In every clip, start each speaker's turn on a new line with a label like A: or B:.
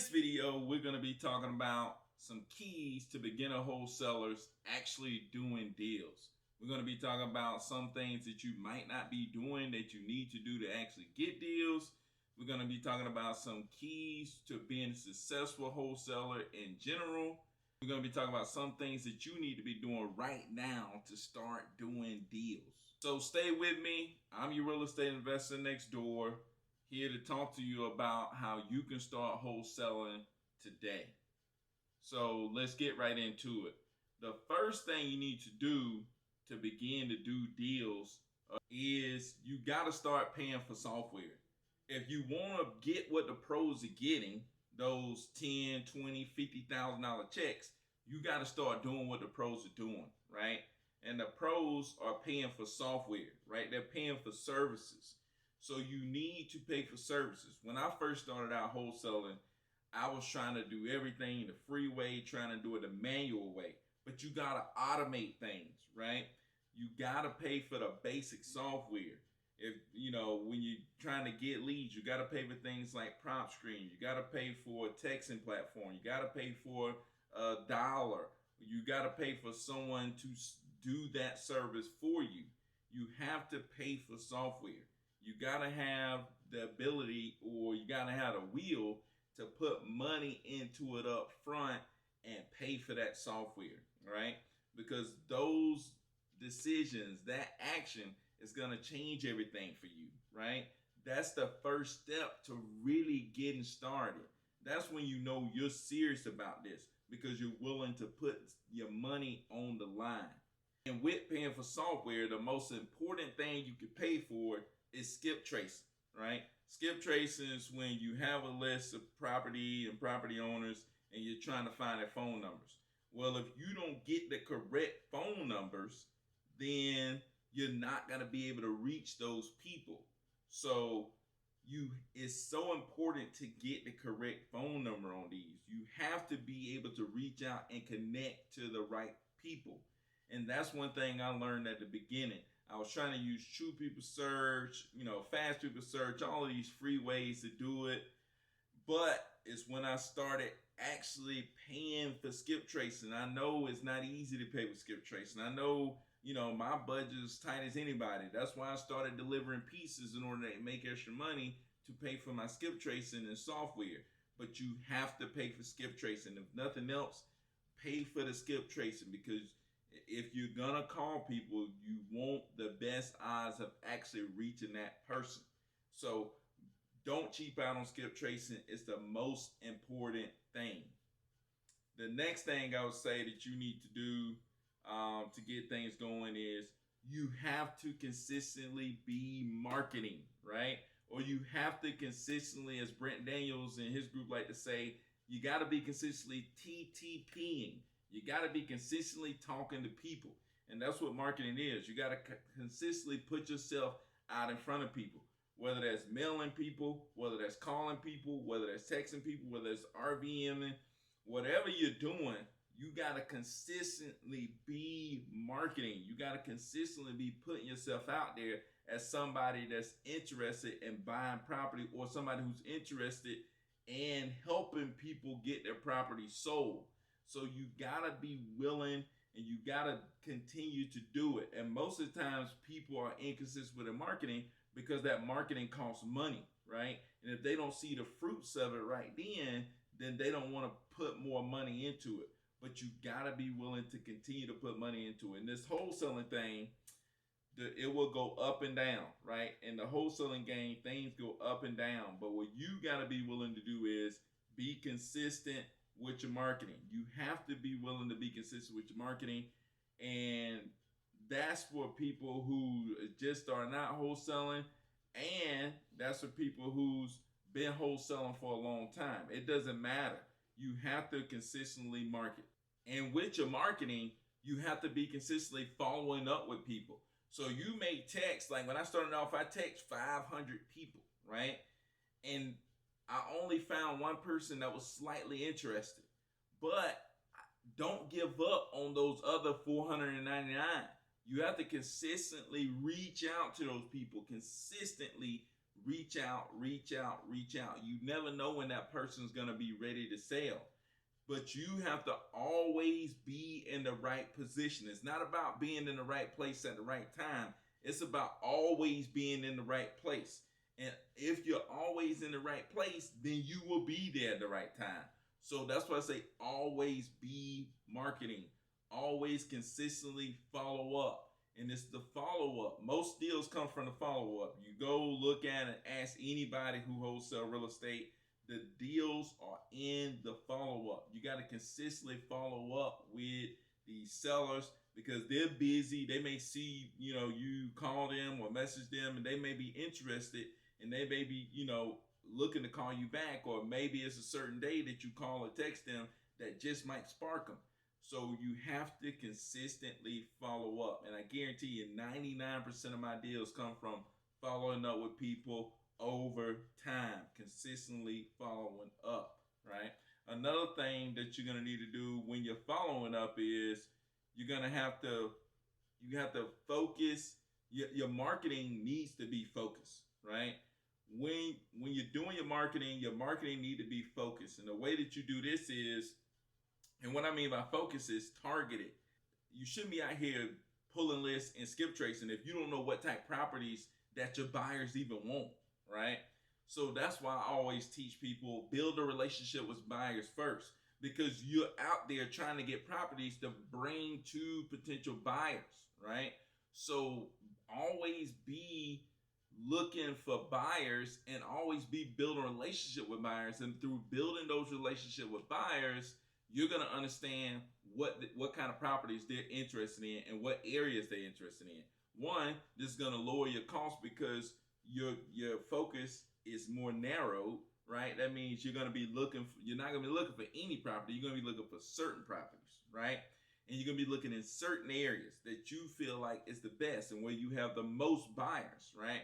A: this video, we're going to be talking about some keys to beginner wholesalers actually doing deals. We're going to be talking about some things that you might not be doing that you need to do to actually get deals. We're going to be talking about some keys to being a successful wholesaler in general. We're going to be talking about some things that you need to be doing right now to start doing deals. So stay with me. I'm your real estate investor next door, here to talk to you about how you can start wholesaling today. So let's get right into it. The first thing you need to do to begin to do deals is you got to start paying for software. If you want to get what the pros are getting, those $10, $20, $50,000 checks, you got to start doing what the pros are doing, right? And the pros are paying for software, right? They're paying for services. So you need to pay for services. When I first started out wholesaling, I was trying to do everything the free way, trying to do it the manual way. But you got to automate things, right? You got to pay for the basic software. If when you're trying to get leads, you got to pay for things like prompt screen. You got to pay for a texting platform. You got to pay for a dialer. You got to pay for someone to do that service for you. You have to pay for software. You got to have the ability, or you got to have the will to put money into it up front and pay for that software, right? Because those decisions, that action is going to change everything for you, right? That's the first step to really getting started. That's when you know you're serious about this, because you're willing to put your money on the line. And with paying for software, the most important thing you can pay for is skip tracing, right? Skip tracing is when you have a list of property and property owners and you're trying to find their phone numbers. Well, if you don't get the correct phone numbers, then you're not going to be able to reach those people. So it's so important to get the correct phone number on these. You have to be able to reach out and connect to the right people. And that's one thing I learned at the beginning. I was trying to use True People Search, Fast People Search, all of these free ways to do it. But it's when I started actually paying for skip tracing. I know it's not easy to pay for skip tracing. I know, my budget is tight as anybody. That's why I started delivering pieces in order to make extra money to pay for my skip tracing and software. But you have to pay for skip tracing. If nothing else, pay for the skip tracing, because if you're gonna call people, you want the best odds of actually reaching that person. So don't cheap out on skip tracing. It's the most important thing. The next thing I would say that you need to do to get things going is you have to consistently be marketing, right? Or you have to consistently, as Brent Daniels and his group like to say, you got to be consistently TTPing. You got to be consistently talking to people. And that's what marketing is. You got to consistently put yourself out in front of people, whether that's mailing people, whether that's calling people, whether that's texting people, whether it's RVMing, whatever you're doing, you got to consistently be marketing. You got to consistently be putting yourself out there as somebody that's interested in buying property, or somebody who's interested in helping people get their property sold. So you gotta be willing, and you gotta continue to do it. And most of the times people are inconsistent with their marketing because that marketing costs money, right? And if they don't see the fruits of it right then they don't want to put more money into it. But you gotta be willing to continue to put money into it. And this wholesaling thing, it will go up and down, right? In the wholesaling game, things go up and down. But what you gotta be willing to do is be consistent with your marketing. You have to be willing to be consistent with your marketing. And that's for people who just starting out wholesaling, and that's for people who's been wholesaling for a long time. It doesn't matter. You have to consistently market. And with your marketing, you have to be consistently following up with people. So you may text, like when I started off, I text 500 people, right? And I only found one person that was slightly interested. But don't give up on those other 499. You have to consistently reach out to those people, consistently reach out, reach out, reach out. You never know when that person's going to be ready to sell. But you have to always be in the right position. It's not about being in the right place at the right time. It's about always being in the right place. And if you're always in the right place, then you will be there at the right time. So that's why I say always be marketing. Always consistently follow up. And it's the follow up. Most deals come from the follow up. You go look at and ask anybody who wholesale real estate. The deals are in the follow up. You got to consistently follow up with these sellers because they're busy. They may see, you call them or message them and they may be interested and they may be, looking to call you back, or maybe it's a certain day that you call or text them that just might spark them. So you have to consistently follow up. And I guarantee you 99% of my deals come from following up with people over time, consistently following up, right? Another thing that you're going to need to do when you're following up is you're going to have to focus. Your marketing needs to be focused, right? When you're doing your marketing need to be focused. And the way that you do this is, and what I mean by focus is targeted. You shouldn't be out here pulling lists and skip tracing if you don't know what type of properties that your buyers even want, right? So that's why I always teach people build a relationship with buyers first, because you're out there trying to get properties to bring to potential buyers, right? So always be looking for buyers and always be building a relationship with buyers. And through building those relationships with buyers, you're going to understand what kind of properties they're interested in and what areas they're interested in. One, this is going to lower your cost because your focus is more narrow, right? That means you're not going to be looking for any property. You're going to be looking for certain properties, right? And you're going to be looking in certain areas that you feel like is the best and where you have the most buyers, right?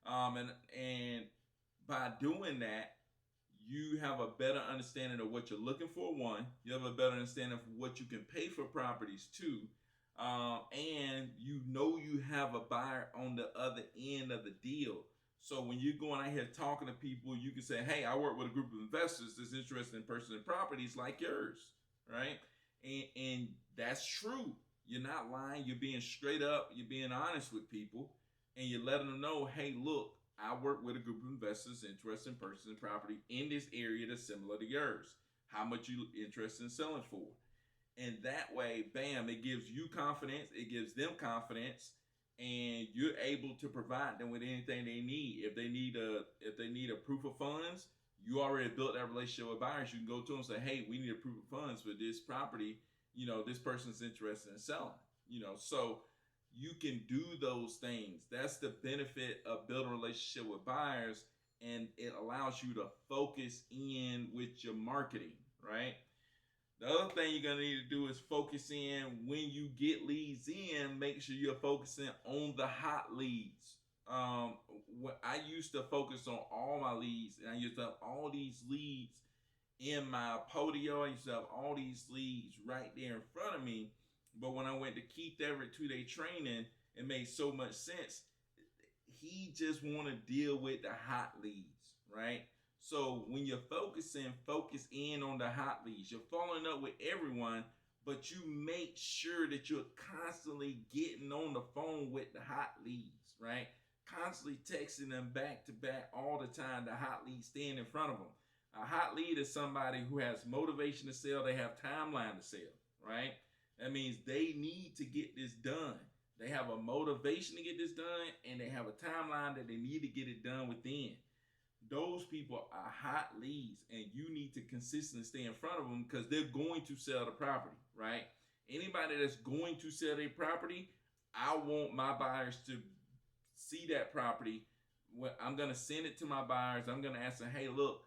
A: And by doing that, you have a better understanding of what you're looking for. One, you have a better understanding of what you can pay for properties. Two, and you have a buyer on the other end of the deal. So when you're going out here talking to people, you can say, hey, I work with a group of investors that's interested in purchasing properties like yours, right? And that's true. You're not lying. You're being straight up. You're being honest with people. And you're letting them know, hey, look, I work with a group of investors interested in purchasing property in this area that's similar to yours. How much you interested in selling for? And that way, bam, it gives you confidence. It gives them confidence. And you're able to provide them with anything they need. If they need a proof of funds, you already built that relationship with buyers. You can go to them and say, hey, we need a proof of funds for this property. This person's interested in selling. So you can do those things. That's the benefit of building a relationship with buyers, and it allows you to focus in with your marketing, right? The other thing you're going to need to do is focus in when you get leads in, make sure you're focusing on the hot leads. I used to focus on all my leads, and I used to have all these leads in my Podio. I used to have all these leads right there in front of me. But when I went to Keith Everett 2-day training, it made so much sense. He just want to deal with the hot leads, right? So when you're focus in on the hot leads. You're following up with everyone, but you make sure that you're constantly getting on the phone with the hot leads, right? Constantly texting them back to back all the time. The hot leads staying in front of them. A hot lead is somebody who has motivation to sell. They have timeline to sell, right? That means they need to get this done. They have a motivation to get this done, and they have a timeline that they need to get it done within. Those people are hot leads, and you need to consistently stay in front of them because they're going to sell the property, right? Anybody that's going to sell their property, I want my buyers to see that property. I'm going to send it to my buyers. I'm going to ask them, hey, look,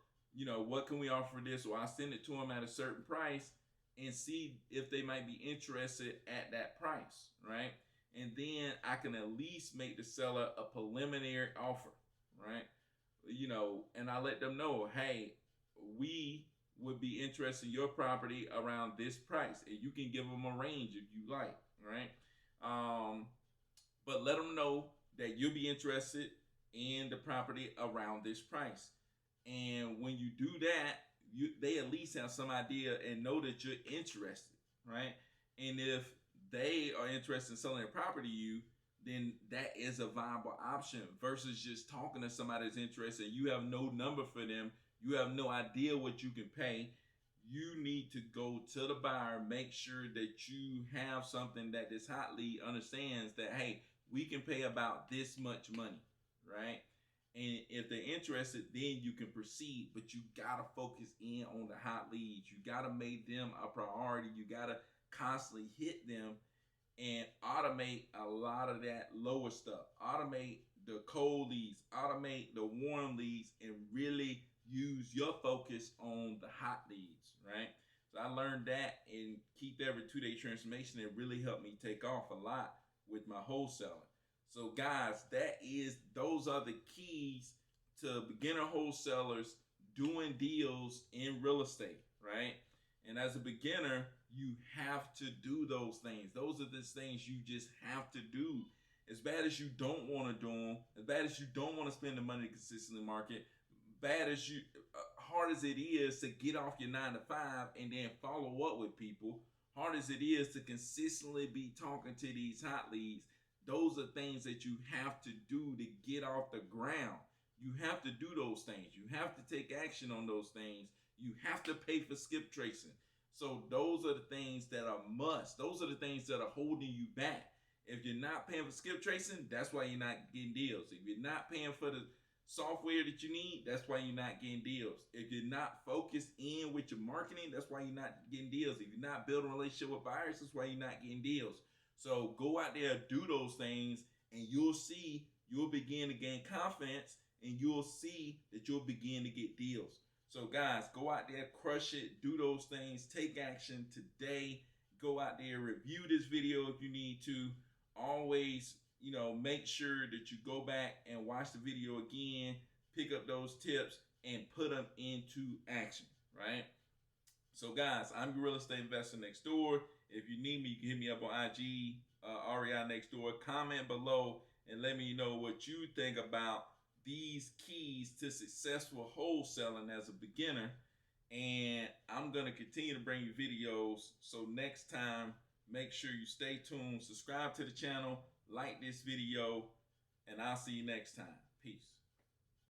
A: what can we offer this? Or I'll send it to them at a certain price and see if they might be interested at that price, right? And then I can at least make the seller a preliminary offer, right? And I let them know, hey, we would be interested in your property around this price. And you can give them a range if you like, right? But let them know that you'll be interested in the property around this price. And when you do that, they at least have some idea and know that you're interested, right? And if they are interested in selling their property to you, then that is a viable option versus just talking to somebody that's interested. You have no number for them. You have no idea what you can pay. You need to go to the buyer, make sure that you have something that this hot lead understands that, hey, we can pay about this much money, right? And if they're interested, then you can proceed, but you gotta focus in on the hot leads. You gotta make them a priority. You gotta constantly hit them and automate a lot of that lower stuff. Automate the cold leads, automate the warm leads, and really use your focus on the hot leads, right? So I learned that and keep every 2-day transformation. It really helped me take off a lot with my wholesaling. So guys, those are the keys to beginner wholesalers doing deals in real estate, right? And as a beginner, you have to do those things. Those are the things you just have to do. As bad as you don't want to do them, as bad as you don't want to spend the money to consistently market, hard as it is to get off your 9 to 5 and then follow up with people, hard as it is to consistently be talking to these hot leads, those are things that you have to do to get off the ground. You have to do those things. You have to take action on those things. You have to pay for skip tracing. So those are the things that are must. Those are the things that are holding you back. If you're not paying for skip tracing, that's why you're not getting deals. If you're not paying for the software that you need, that's why you're not getting deals. If you're not focused in with your marketing, that's why you're not getting deals. If you're not building a relationship with buyers, that's why you're not getting deals. So go out there, do those things, and you'll begin to gain confidence, and you'll see that you'll begin to get deals. So guys, go out there, crush it, do those things, take action today. Go out there, review this video if you need to. Always, make sure that you go back and watch the video again, pick up those tips, and put them into action, right? So guys, I'm your real estate investor next door. If you need me, you can hit me up on IG, REI next door. Comment below and let me know what you think about these keys to successful wholesaling as a beginner. And I'm going to continue to bring you videos. So next time, make sure you stay tuned, subscribe to the channel, like this video, and I'll see you next time. Peace.